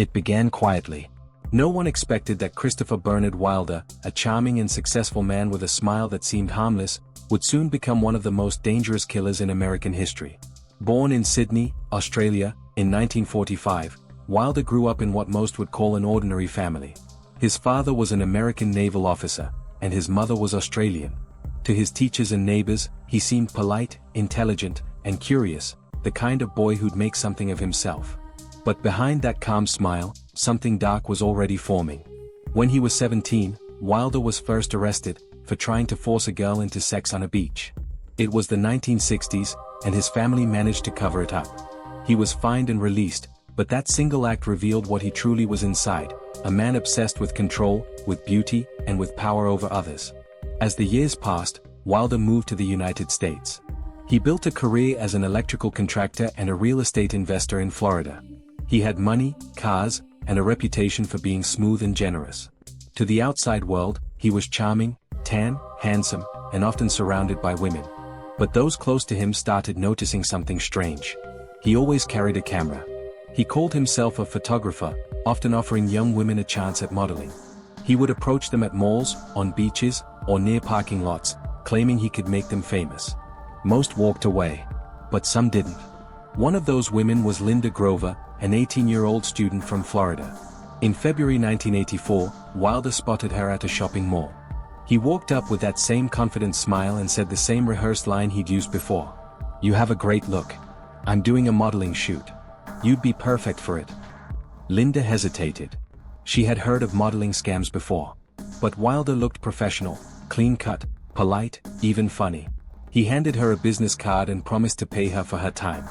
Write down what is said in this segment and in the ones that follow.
It began quietly. No one expected that Christopher Bernard Wilder, a charming and successful man with a smile that seemed harmless, would soon become one of the most dangerous killers in American history. Born in Sydney, Australia, in 1945, Wilder grew up in what most would call an ordinary family. His father was an American naval officer, and his mother was Australian. To his teachers and neighbors, he seemed polite, intelligent, and curious, the kind of boy who'd make something of himself. But behind that calm smile, something dark was already forming. When he was 17, Wilder was first arrested for trying to force a girl into sex on a beach. It was the 1960s, and his family managed to cover it up. He was fined and released, but that single act revealed what he truly was inside, a man obsessed with control, with beauty, and with power over others. As the years passed, Wilder moved to the United States. He built a career as an electrical contractor and a real estate investor in Florida. He had money, cars, and a reputation for being smooth and generous. To the outside world, he was charming, tan, handsome, and often surrounded by women. But those close to him started noticing something strange. He always carried a camera. He called himself a photographer, often offering young women a chance at modeling. He would approach them at malls, on beaches, or near parking lots, claiming he could make them famous. Most walked away. But some didn't. One of those women was Linda Grover, an 18-year-old student from Florida. In February 1984, Wilder spotted her at a shopping mall. He walked up with that same confident smile and said the same rehearsed line he'd used before. "You have a great look. I'm doing a modeling shoot. You'd be perfect for it." Linda hesitated. She had heard of modeling scams before. But Wilder looked professional, clean-cut, polite, even funny. He handed her a business card and promised to pay her for her time.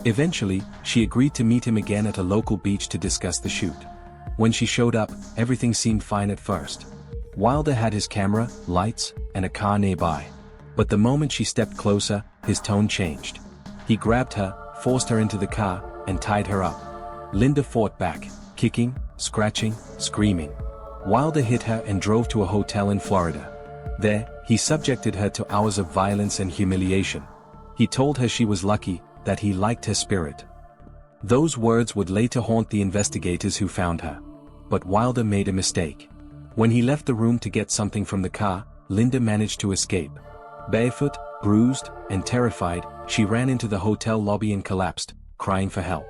Eventually, she agreed to meet him again at a local beach to discuss the shoot. When she showed up, everything seemed fine at first. Wilder had his camera, lights, and a car nearby. But the moment she stepped closer, his tone changed. He grabbed her, forced her into the car, and tied her up. Linda fought back, kicking, scratching, screaming. Wilder hit her and drove to a hotel in Florida. There, he subjected her to hours of violence and humiliation. He told her she was lucky, that he liked her spirit. Those words would later haunt the investigators who found her. But Wilder made a mistake. When he left the room to get something from the car, Linda managed to escape. Barefoot, bruised, and terrified, she ran into the hotel lobby and collapsed, crying for help.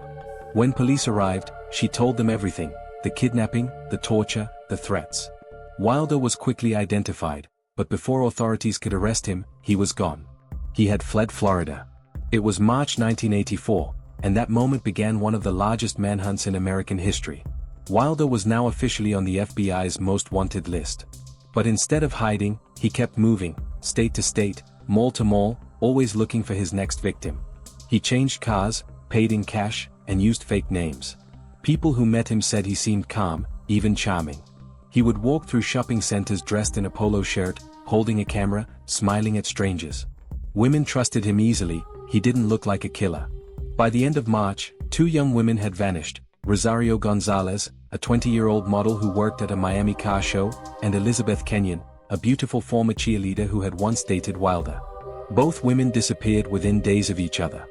When police arrived, she told them everything: the kidnapping, the torture, the threats. Wilder was quickly identified, but before authorities could arrest him, he was gone. He had fled Florida. It was March 1984, and that moment began one of the largest manhunts in American history. Wilder was now officially on the FBI's most wanted list. But instead of hiding, he kept moving, state to state, mall to mall, always looking for his next victim. He changed cars, paid in cash, and used fake names. People who met him said he seemed calm, even charming. He would walk through shopping centers dressed in a polo shirt, holding a camera, smiling at strangers. Women trusted him easily. He didn't look like a killer. By the end of March, 2 young women had vanished: Rosario Gonzalez, a 20-year-old model who worked at a Miami car show, and Elizabeth Kenyon, a beautiful former cheerleader who had once dated Wilder. Both women disappeared within days of each other.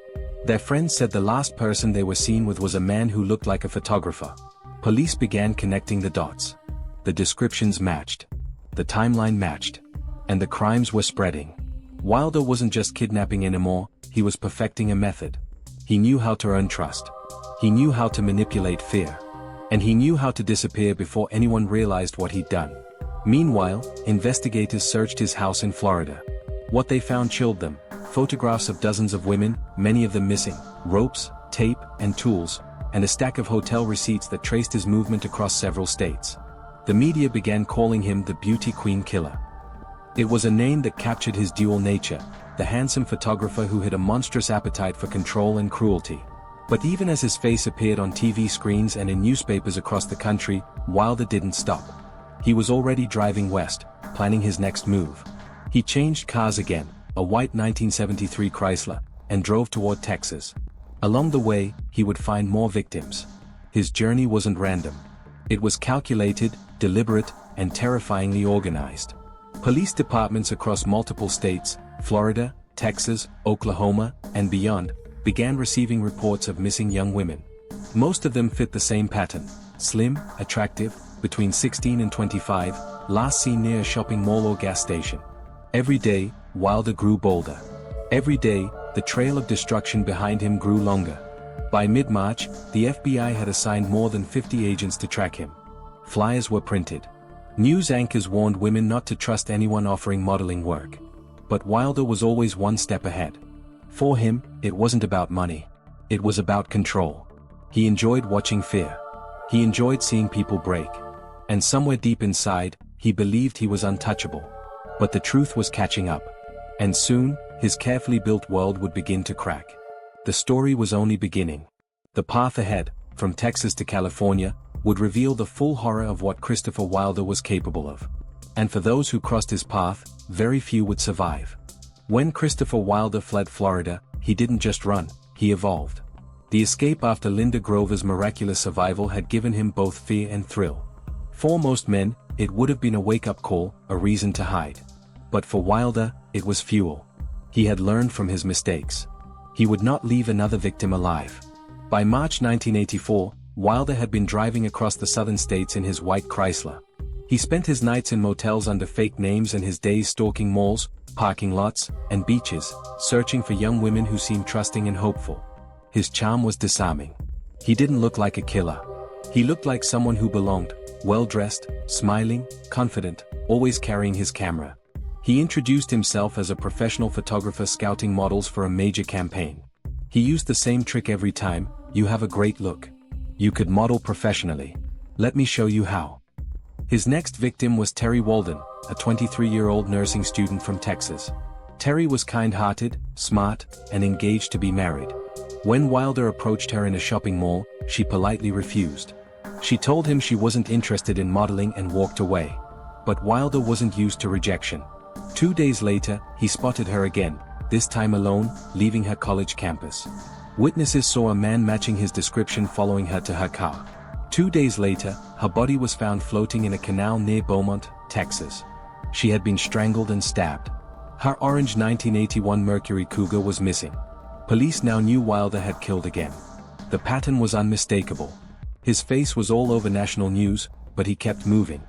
Their friends said the last person they were seen with was a man who looked like a photographer. Police began connecting the dots. The descriptions matched. The timeline matched. And the crimes were spreading. Wilder wasn't just kidnapping anymore, he was perfecting a method. He knew how to earn trust. He knew how to manipulate fear. And he knew how to disappear before anyone realized what he'd done. Meanwhile, investigators searched his house in Florida. What they found chilled them: photographs of dozens of women, many of them missing, ropes, tape, and tools, and a stack of hotel receipts that traced his movement across several states. The media began calling him the Beauty Queen Killer. It was a name that captured his dual nature, the handsome photographer who had a monstrous appetite for control and cruelty. But even as his face appeared on TV screens and in newspapers across the country, Wilder didn't stop. He was already driving west, planning his next move. He changed cars again, a white 1973 Chrysler, and drove toward Texas. Along the way, he would find more victims. His journey wasn't random. It was calculated, deliberate, and terrifyingly organized. Police departments across multiple states, Florida, Texas, Oklahoma, and beyond, began receiving reports of missing young women. Most of them fit the same pattern: slim, attractive, between 16 and 25, last seen near a shopping mall or gas station. Every day, Wilder grew bolder. Every day, the trail of destruction behind him grew longer. By mid-March, the FBI had assigned more than 50 agents to track him. Flyers were printed. News anchors warned women not to trust anyone offering modeling work. But Wilder was always one step ahead. For him, it wasn't about money. It was about control. He enjoyed watching fear. He enjoyed seeing people break. And somewhere deep inside, he believed he was untouchable. But the truth was catching up. And soon, his carefully built world would begin to crack. The story was only beginning. The path ahead, from Texas to California, would reveal the full horror of what Christopher Wilder was capable of. And for those who crossed his path, very few would survive. When Christopher Wilder fled Florida, he didn't just run, he evolved. The escape after Linda Grover's miraculous survival had given him both fear and thrill. For most men, it would have been a wake-up call, a reason to hide. But for Wilder, it was fuel. He had learned from his mistakes. He would not leave another victim alive. By March 1984, Wilder had been driving across the southern states in his white Chrysler. He spent his nights in motels under fake names and his days stalking malls, parking lots, and beaches, searching for young women who seemed trusting and hopeful. His charm was disarming. He didn't look like a killer. He looked like someone who belonged, well-dressed, smiling, confident, always carrying his camera. He introduced himself as a professional photographer scouting models for a major campaign. He used the same trick every time: "You have a great look. You could model professionally. Let me show you how." His next victim was Terry Walden, a 23-year-old nursing student from Texas. Terry was kind-hearted, smart, and engaged to be married. When Wilder approached her in a shopping mall, she politely refused. She told him she wasn't interested in modeling and walked away. But Wilder wasn't used to rejection. 2 days later, he spotted her again, this time alone, leaving her college campus. Witnesses saw a man matching his description following her to her car. 2 days later, her body was found floating in a canal near Beaumont, Texas. She had been strangled and stabbed. Her orange 1981 Mercury Cougar was missing. Police now knew Wilder had killed again. The pattern was unmistakable. His face was all over national news, but he kept moving.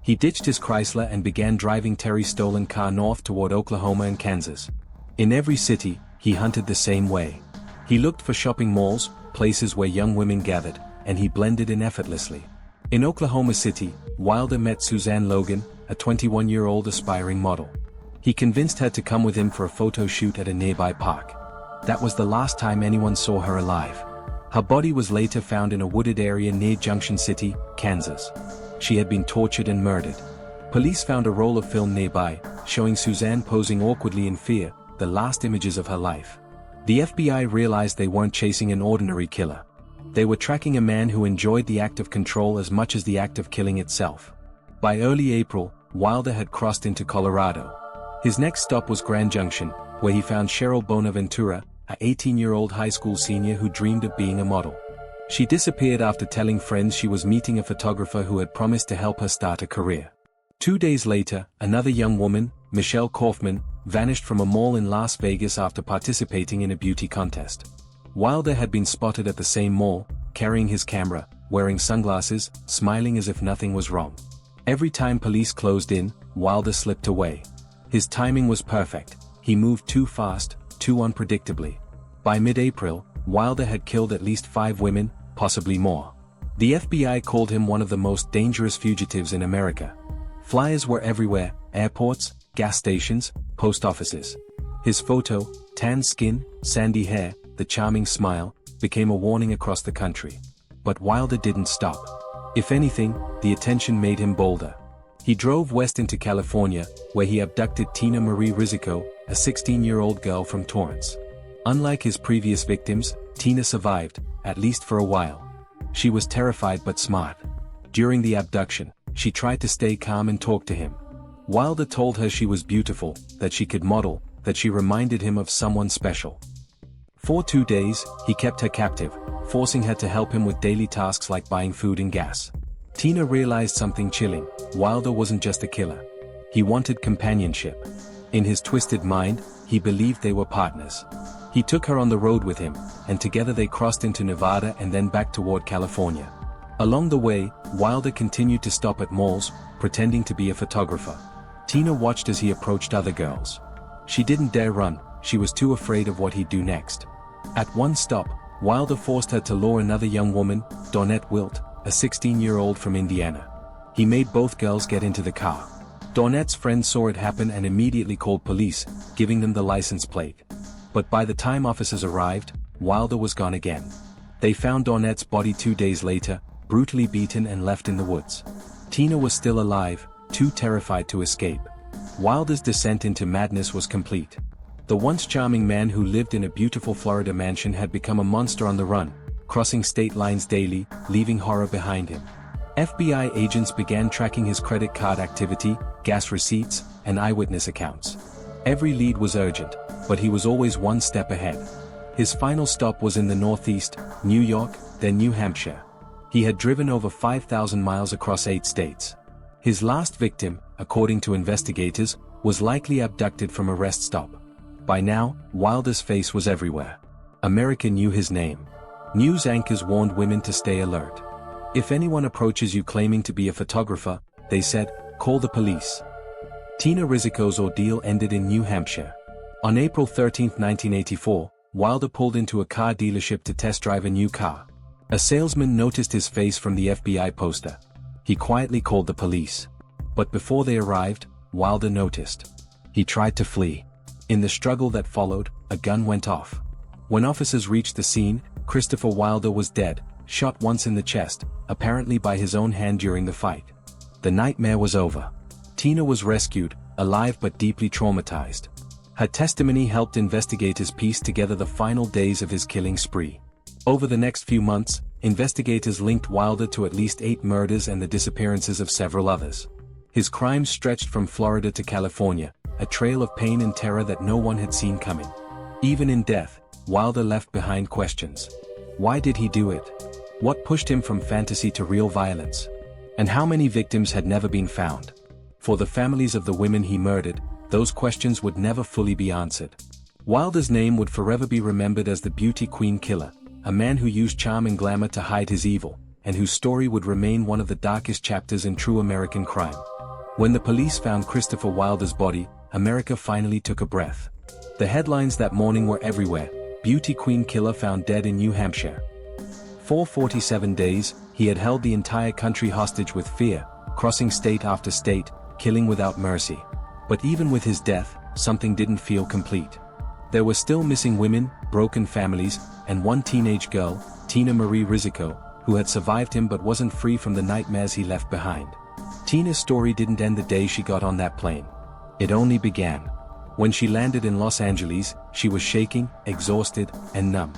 He ditched his Chrysler and began driving Terry's stolen car north toward Oklahoma and Kansas. In every city, he hunted the same way. He looked for shopping malls, places where young women gathered, and he blended in effortlessly. In Oklahoma City, Wilder met Suzanne Logan, a 21-year-old aspiring model. He convinced her to come with him for a photo shoot at a nearby park. That was the last time anyone saw her alive. Her body was later found in a wooded area near Junction City, Kansas. She had been tortured and murdered. Police found a roll of film nearby, showing Suzanne posing awkwardly in fear, the last images of her life. The FBI realized they weren't chasing an ordinary killer. They were tracking a man who enjoyed the act of control as much as the act of killing itself. By early April, Wilder had crossed into Colorado. His next stop was Grand Junction, where he found Cheryl Bonaventura, an 18-year-old high school senior who dreamed of being a model. She disappeared after telling friends she was meeting a photographer who had promised to help her start a career. 2 days later, another young woman, Michelle Kaufman, vanished from a mall in Las Vegas after participating in a beauty contest. Wilder had been spotted at the same mall, carrying his camera, wearing sunglasses, smiling as if nothing was wrong. Every time police closed in, Wilder slipped away. His timing was perfect. He moved too fast, too unpredictably. By mid-April, Wilder had killed at least 5 women, possibly more. The FBI called him one of the most dangerous fugitives in America. Flyers were everywhere: airports, gas stations, post offices. His photo, tan skin, sandy hair, the charming smile, became a warning across the country. But Wilder didn't stop. If anything, the attention made him bolder. He drove west into California, where he abducted Tina Marie Risico, a 16-year-old girl from Torrance. Unlike his previous victims, Tina survived, at least for a while. She was terrified but smart. During the abduction, she tried to stay calm and talk to him. Wilder told her she was beautiful, that she could model, that she reminded him of someone special. For 2 days, he kept her captive, forcing her to help him with daily tasks like buying food and gas. Tina realized something chilling: Wilder wasn't just a killer. He wanted companionship. In his twisted mind, he believed they were partners. He took her on the road with him, and together they crossed into Nevada and then back toward California. Along the way, Wilder continued to stop at malls, pretending to be a photographer. Tina watched as he approached other girls. She didn't dare run, she was too afraid of what he'd do next. At one stop, Wilder forced her to lure another young woman, Dawnette Wilt, a 16-year-old from Indiana. He made both girls get into the car. Dawnette's friend saw it happen and immediately called police, giving them the license plate. But by the time officers arrived, Wilder was gone again. They found Dawnette's body 2 days later, brutally beaten and left in the woods. Tina was still alive, too terrified to escape. Wilder's descent into madness was complete. The once charming man who lived in a beautiful Florida mansion had become a monster on the run, crossing state lines daily, leaving horror behind him. FBI agents began tracking his credit card activity, gas receipts, and eyewitness accounts. Every lead was urgent, but he was always one step ahead. His final stop was in the Northeast, New York, then New Hampshire. He had driven over 5,000 miles across 8 states. His last victim, according to investigators, was likely abducted from a rest stop. By now, Wilder's face was everywhere. America knew his name. News anchors warned women to stay alert. If anyone approaches you claiming to be a photographer, they said, call the police. Tina Risico's ordeal ended in New Hampshire. On April 13, 1984, Wilder pulled into a car dealership to test drive a new car. A salesman noticed his face from the FBI poster. He quietly called the police. But before they arrived, Wilder noticed. He tried to flee. In the struggle that followed, a gun went off. When officers reached the scene, Christopher Wilder was dead, shot once in the chest, apparently by his own hand during the fight. The nightmare was over. Tina was rescued, alive but deeply traumatized. Her testimony helped investigators piece together the final days of his killing spree. Over the next few months, investigators linked Wilder to at least 8 murders and the disappearances of several others. His crimes stretched from Florida to California, a trail of pain and terror that no one had seen coming. Even in death, Wilder left behind questions. Why did he do it? What pushed him from fantasy to real violence? And how many victims had never been found? For the families of the women he murdered, those questions would never fully be answered. Wilder's name would forever be remembered as the Beauty Queen Killer, a man who used charm and glamour to hide his evil, and whose story would remain one of the darkest chapters in true American crime. When the police found Christopher Wilder's body, America finally took a breath. The headlines that morning were everywhere: Beauty Queen Killer found dead in New Hampshire. For 47 days, he had held the entire country hostage with fear, crossing state after state, killing without mercy. But even with his death, something didn't feel complete. There were still missing women, broken families, and one teenage girl, Tina Marie Risico, who had survived him but wasn't free from the nightmares he left behind. Tina's story didn't end the day she got on that plane. It only began. When she landed in Los Angeles, she was shaking, exhausted, and numb.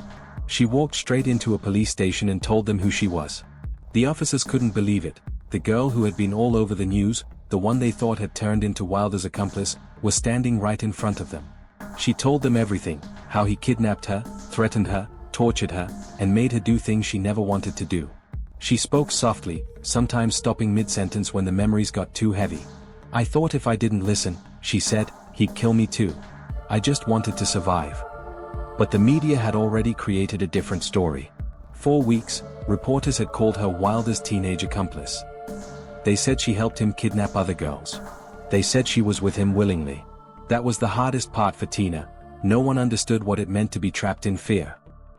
She walked straight into a police station and told them who she was. The officers couldn't believe it. The girl who had been all over the news, the one they thought had turned into Wilder's accomplice, was standing right in front of them. She told them everything: how he kidnapped her, threatened her, tortured her, and made her do things she never wanted to do. She spoke softly, sometimes stopping mid-sentence when the memories got too heavy. "I thought if I didn't listen," she said, "he'd kill me too. I just wanted to survive." But the media had already created a different story. For weeks, reporters had called her Wilder's teenage accomplice. They said she helped him kidnap other girls. They said she was with him willingly. That was the hardest part for Tina. No one understood what it meant to be trapped in fear.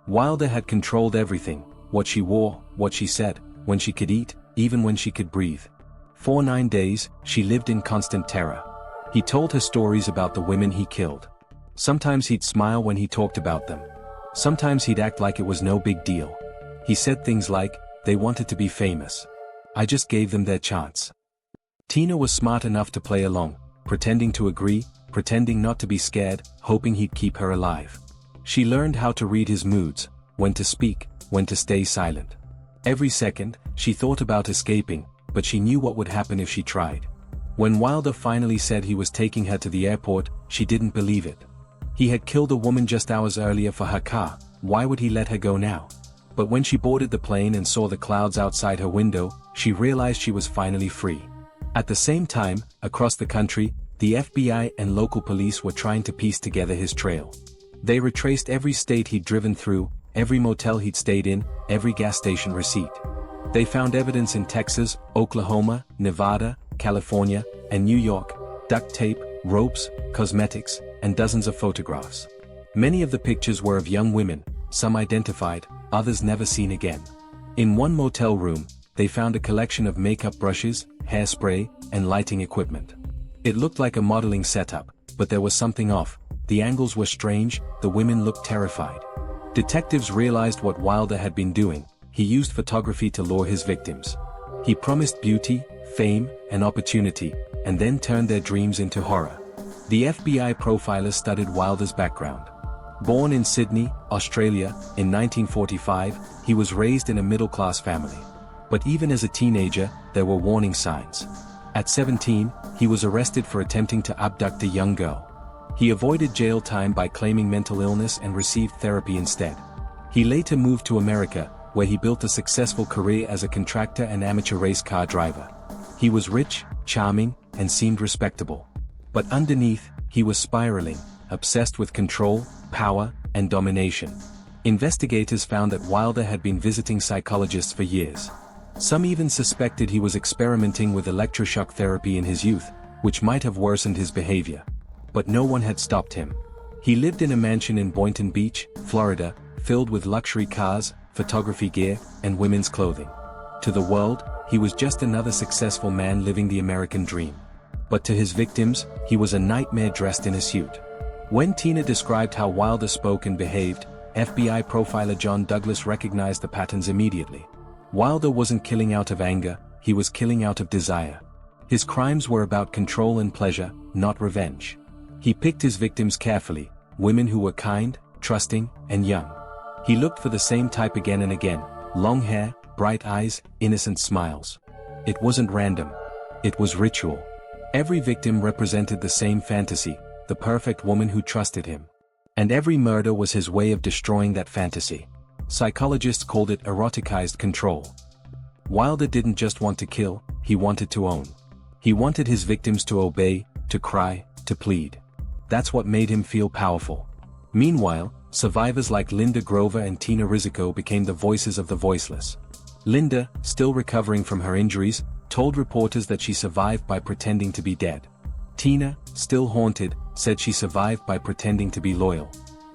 Wilder had controlled everything: what she wore, what she said, when she could eat, even when she could breathe. For 9 days, she lived in constant terror. He told her stories about the women he killed. Sometimes he'd smile when he talked about them. Sometimes he'd act like it was no big deal. He said things like, "They wanted to be famous. I just gave them their chance." Tina was smart enough to play along, pretending to agree, pretending not to be scared, hoping he'd keep her alive. She learned how to read his moods, when to speak, when to stay silent. Every second, she thought about escaping, but she knew what would happen if she tried. When Wilder finally said he was taking her to the airport, she didn't believe it. He had killed a woman just hours earlier for her car. Why would he let her go now? But when she boarded the plane and saw the clouds outside her window, she realized she was finally free. At the same time, across the country, the FBI and local police were trying to piece together his trail. They retraced every state he'd driven through, every motel he'd stayed in, every gas station receipt. They found evidence in Texas, Oklahoma, Nevada, California, and New York: duct tape, ropes, cosmetics, and dozens of photographs. Many of the pictures were of young women, some identified, others never seen again. In one motel room, they found a collection of makeup brushes, hairspray, and lighting equipment. It looked like a modeling setup, but there was something off. The angles were strange, the women looked terrified. Detectives realized what Wilder had been doing. He used photography to lure his victims. He promised beauty, fame, and opportunity, and then turned their dreams into horror. The FBI profiler studied Wilder's background. Born in Sydney, Australia, in 1945, he was raised in a middle-class family. But even as a teenager, there were warning signs. At 17, he was arrested for attempting to abduct a young girl. He avoided jail time by claiming mental illness and received therapy instead. He later moved to America, where he built a successful career as a contractor and amateur race car driver. He was rich, charming, and seemed respectable. But underneath, he was spiraling, obsessed with control, power, and domination. Investigators found that Wilder had been visiting psychologists for years. Some even suspected he was experimenting with electroshock therapy in his youth, which might have worsened his behavior. But no one had stopped him. He lived in a mansion in Boynton Beach, Florida, filled with luxury cars, photography gear, and women's clothing. To the world, he was just another successful man living the American dream. But to his victims, he was a nightmare dressed in a suit. When Tina described how Wilder spoke and behaved, FBI profiler John Douglas recognized the patterns immediately. Wilder wasn't killing out of anger, he was killing out of desire. His crimes were about control and pleasure, not revenge. He picked his victims carefully, women who were kind, trusting, and young. He looked for the same type again and again: long hair, bright eyes, innocent smiles. It wasn't random. It was ritual. Every victim represented the same fantasy, the perfect woman who trusted him. And every murder was his way of destroying that fantasy. Psychologists called it eroticized control. Wilder didn't just want to kill, he wanted to own. He wanted his victims to obey, to cry, to plead. That's what made him feel powerful. Meanwhile, survivors like Linda Grover and Tina Risico became the voices of the voiceless. Linda, still recovering from her injuries, told reporters that she survived by pretending to be dead. Tina, still haunted, said she survived by pretending to be loyal.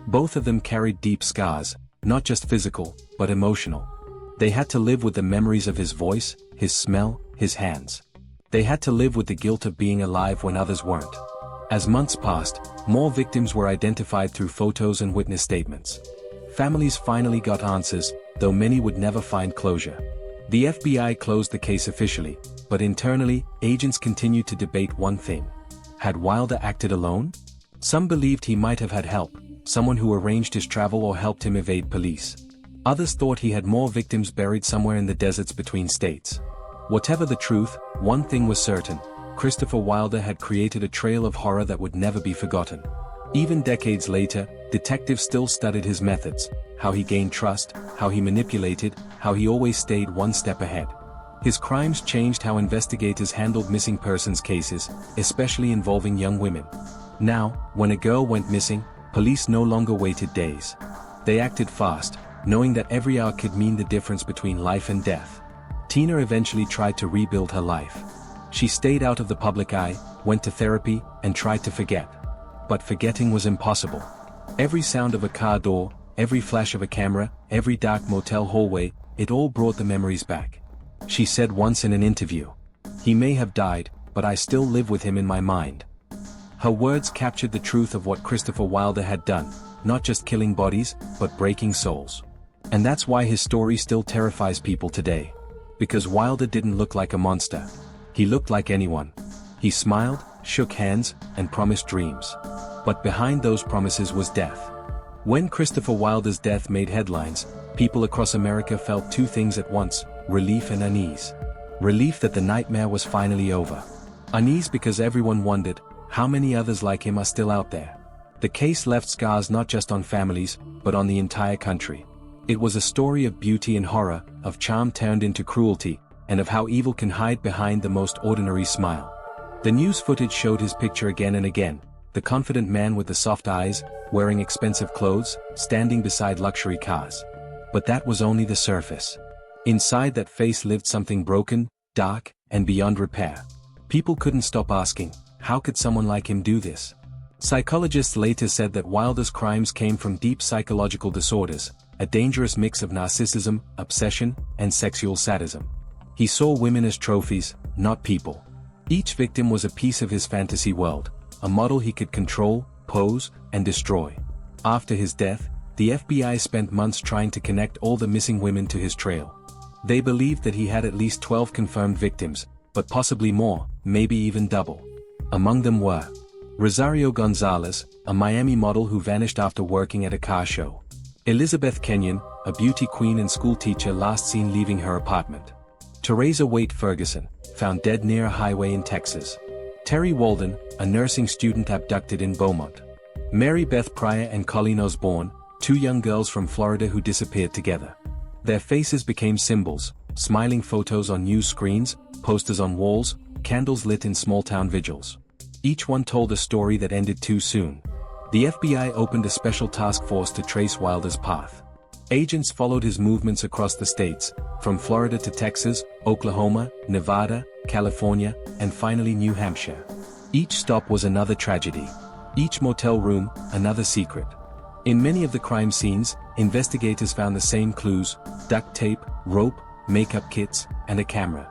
Both of them carried deep scars, not just physical, but emotional. They had to live with the memories of his voice, his smell, his hands. They had to live with the guilt of being alive when others weren't. As months passed, more victims were identified through photos and witness statements. Families finally got answers, though many would never find closure. The FBI closed the case officially, but internally, agents continued to debate one thing. Had Wilder acted alone? Some believed he might have had help, someone who arranged his travel or helped him evade police. Others thought he had more victims buried somewhere in the deserts between states. Whatever the truth, one thing was certain: Christopher Wilder had created a trail of horror that would never be forgotten. Even decades later, detectives still studied his methods: how he gained trust, how he manipulated, how he always stayed one step ahead. His crimes changed how investigators handled missing persons cases, especially involving young women. Now, when a girl went missing, police no longer waited days. They acted fast, knowing that every hour could mean the difference between life and death. Tina eventually tried to rebuild her life. She stayed out of the public eye, went to therapy, and tried to forget. But forgetting was impossible. Every sound of a car door, every flash of a camera, every dark motel hallway, it all brought the memories back. She said once in an interview, "He may have died, but I still live with him in my mind." Her words captured the truth of what Christopher Wilder had done, not just killing bodies, but breaking souls. And that's why his story still terrifies people today. Because Wilder didn't look like a monster. He looked like anyone. He smiled, shook hands, and promised dreams. But behind those promises was death. When Christopher Wilder's death made headlines, people across America felt two things at once: relief and unease. Relief that the nightmare was finally over. Unease because everyone wondered, how many others like him are still out there? The case left scars not just on families, but on the entire country. It was a story of beauty and horror, of charm turned into cruelty, and of how evil can hide behind the most ordinary smile. The news footage showed his picture again and again: the confident man with the soft eyes, wearing expensive clothes, standing beside luxury cars. But that was only the surface. Inside that face lived something broken, dark, and beyond repair. People couldn't stop asking, how could someone like him do this? Psychologists later said that Wilder's crimes came from deep psychological disorders, a dangerous mix of narcissism, obsession, and sexual sadism. He saw women as trophies, not people. Each victim was a piece of his fantasy world, a model he could control, pose, and destroy. After his death, the FBI spent months trying to connect all the missing women to his trail. They believed that he had at least 12 confirmed victims, but possibly more, maybe even double. Among them were Rosario Gonzalez, a Miami model who vanished after working at a car show. Elizabeth Kenyon, a beauty queen and schoolteacher last seen leaving her apartment. Teresa Waite Ferguson, found dead near a highway in Texas. Terry Walden, a nursing student abducted in Beaumont. Mary Beth Pryor and Colleen Osborne, two young girls from Florida who disappeared together. Their faces became symbols, smiling photos on news screens, posters on walls, candles lit in small-town vigils. Each one told a story that ended too soon. The FBI opened a special task force to trace Wilder's path. Agents followed his movements across the states, from Florida to Texas, Oklahoma, Nevada, California, and finally New Hampshire. Each stop was another tragedy. Each motel room, another secret. In many of the crime scenes, investigators found the same clues: duct tape, rope, makeup kits, and a camera.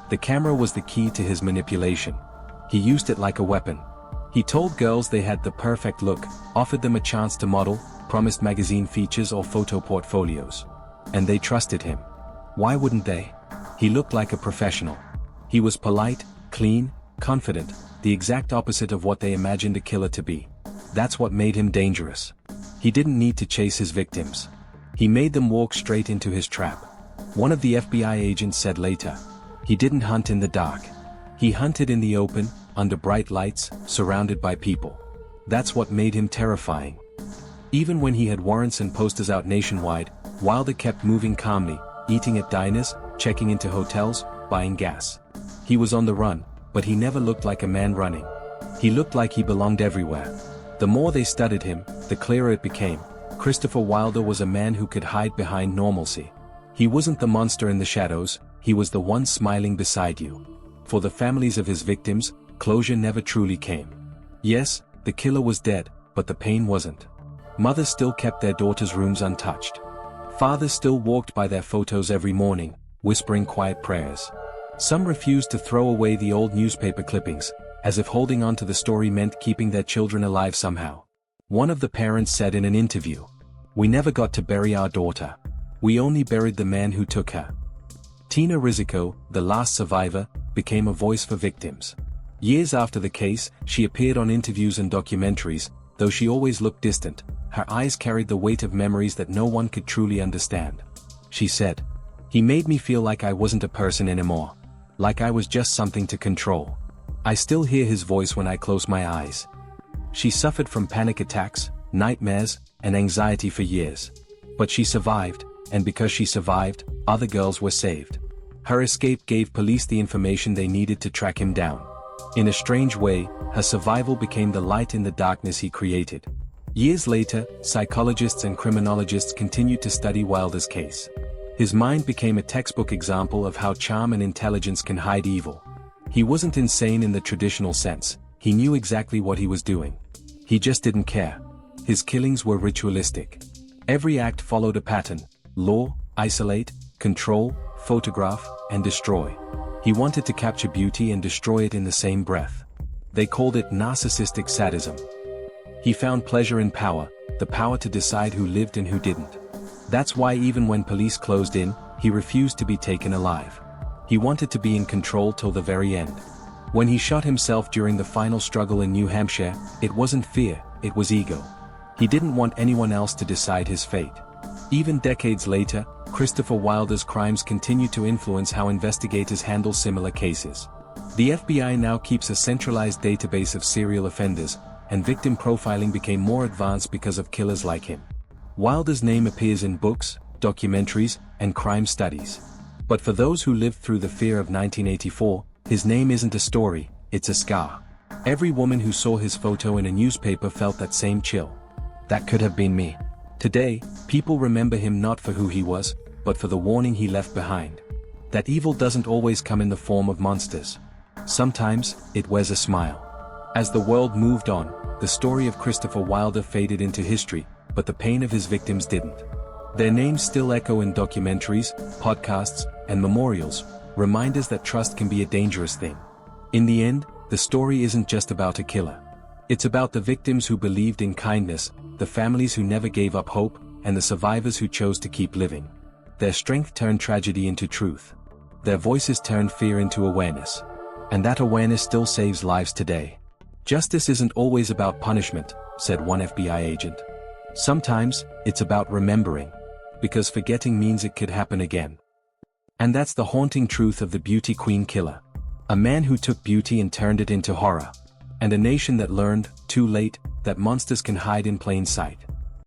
The camera was the key to his manipulation. He used it like a weapon. He told girls they had the perfect look, offered them a chance to model, promised magazine features or photo portfolios. And they trusted him. Why wouldn't they? He looked like a professional. He was polite, clean, confident, the exact opposite of what they imagined a killer to be. That's what made him dangerous. He didn't need to chase his victims. He made them walk straight into his trap. One of the FBI agents said later, he didn't hunt in the dark. He hunted in the open, under bright lights, surrounded by people. That's what made him terrifying. Even when he had warrants and posters out nationwide, Wilder kept moving calmly, eating at diners, checking into hotels, buying gas. He was on the run, but he never looked like a man running. He looked like he belonged everywhere. The more they studied him, the clearer it became. Christopher Wilder was a man who could hide behind normalcy. He wasn't the monster in the shadows, he was the one smiling beside you. For the families of his victims, closure never truly came. Yes, the killer was dead, but the pain wasn't. Mothers still kept their daughters' rooms untouched. Fathers still walked by their photos every morning, whispering quiet prayers. Some refused to throw away the old newspaper clippings, as if holding on to the story meant keeping their children alive somehow. One of the parents said in an interview, "We never got to bury our daughter. We only buried the man who took her." Tina Risico, the last survivor, became a voice for victims. Years after the case, she appeared on interviews and documentaries. Though she always looked distant, her eyes carried the weight of memories that no one could truly understand. She said, "He made me feel like I wasn't a person anymore. Like I was just something to control. I still hear his voice when I close my eyes." She suffered from panic attacks, nightmares, and anxiety for years. But she survived, and because she survived, other girls were saved. Her escape gave police the information they needed to track him down. In a strange way, her survival became the light in the darkness he created. Years later, psychologists and criminologists continued to study Wilder's case. His mind became a textbook example of how charm and intelligence can hide evil. He wasn't insane in the traditional sense, he knew exactly what he was doing. He just didn't care. His killings were ritualistic. Every act followed a pattern: lure, isolate, control, photograph, and destroy. He wanted to capture beauty and destroy it in the same breath. They called it narcissistic sadism. He found pleasure in power, the power to decide who lived and who didn't. That's why even when police closed in, he refused to be taken alive. He wanted to be in control till the very end. When he shot himself during the final struggle in New Hampshire, it wasn't fear, it was ego. He didn't want anyone else to decide his fate. Even decades later, Christopher Wilder's crimes continue to influence how investigators handle similar cases. The FBI now keeps a centralized database of serial offenders, and victim profiling became more advanced because of killers like him. Wilder's name appears in books, documentaries, and crime studies. But for those who lived through the fear of 1984, his name isn't a story, it's a scar. Every woman who saw his photo in a newspaper felt that same chill. That could have been me. Today, people remember him not for who he was, but for the warning he left behind. That evil doesn't always come in the form of monsters. Sometimes, it wears a smile. As the world moved on, the story of Christopher Wilder faded into history, but the pain of his victims didn't. Their names still echo in documentaries, podcasts, and memorials, reminders that trust can be a dangerous thing. In the end, the story isn't just about a killer. It's about the victims who believed in kindness, the families who never gave up hope, and the survivors who chose to keep living. Their strength turned tragedy into truth. Their voices turned fear into awareness. And that awareness still saves lives today. Justice isn't always about punishment, said one FBI agent. Sometimes, it's about remembering. Because forgetting means it could happen again. And that's the haunting truth of the beauty queen killer. A man who took beauty and turned it into horror. And a nation that learned, too late, that monsters can hide in plain sight.